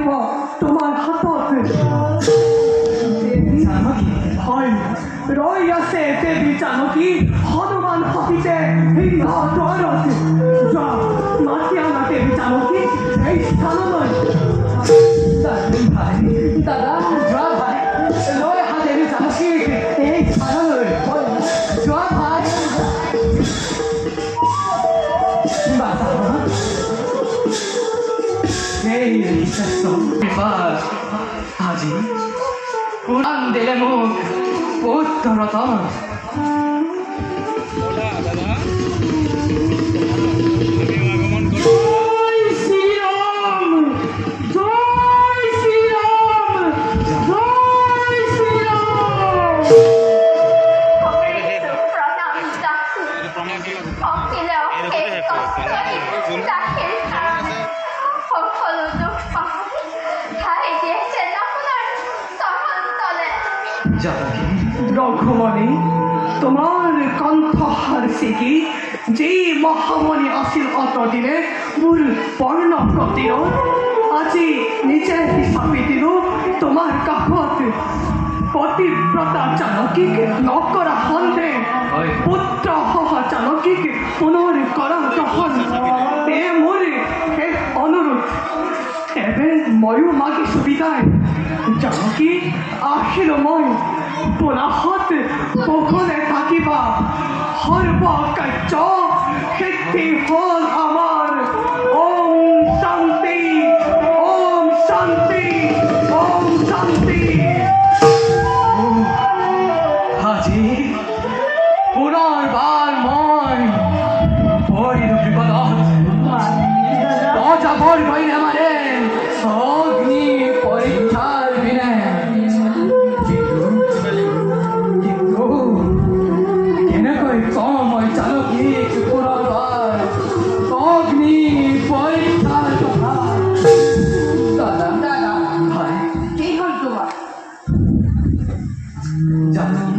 থাকিব তোমাৰ হাতত হয় ৰৈ আছে দেৱী জানকী হনুমান সহিতে সিংহ দ্বাৰত যোৱা মাতি আনা দেৱী জানকী এই স্থানলৈ দাদা যোৱা ভাই লৈ আহা দেৱী জানকী এই স্থানলৈ যোৱা ভাই আজি উড়ান দিলে মোক পুত্ৰ ৰতন ৰঘুমণি তোমাৰ কণ্ঠহাৰ চিকি যি মহামণি আছিল অতদিনে মোৰ বৰ্ণ প্ৰতিৰোধ আজি নিজে হিচাপি দিলো তোমাৰ কাষত পতিব্ৰতা জানকীক নকৰা সন্দেহ পুত্ৰ সহ জানকীক পুনৰ কৰা গ্ৰহণ মোৰ শেষ অনুৰোধ এবে ময়ো মাগিছো বিদায় জানকী আহিলো মই পুনহত কুশলে থাকিবা সৰ্ব কাৰ্য সিদ্ধি হ'ল আমাৰ ওম শান্তি ওম শান্তি ওম শান্তি আজি পুনৰবাৰ মই পৰিলো বিপদত অজাবৰ গৈ নামাৰে অগ্নি পৰীক্ষাৰ বিনে কেনেকৈ কওঁ মই জানকীক পুনৰবাৰ অগ্নি পৰীক্ষাৰ কথা দাদা দাদা ভাই কি হ'ল তোমাৰ জানকী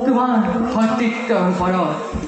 তোমাৰ সতীত্বৰ ওপৰত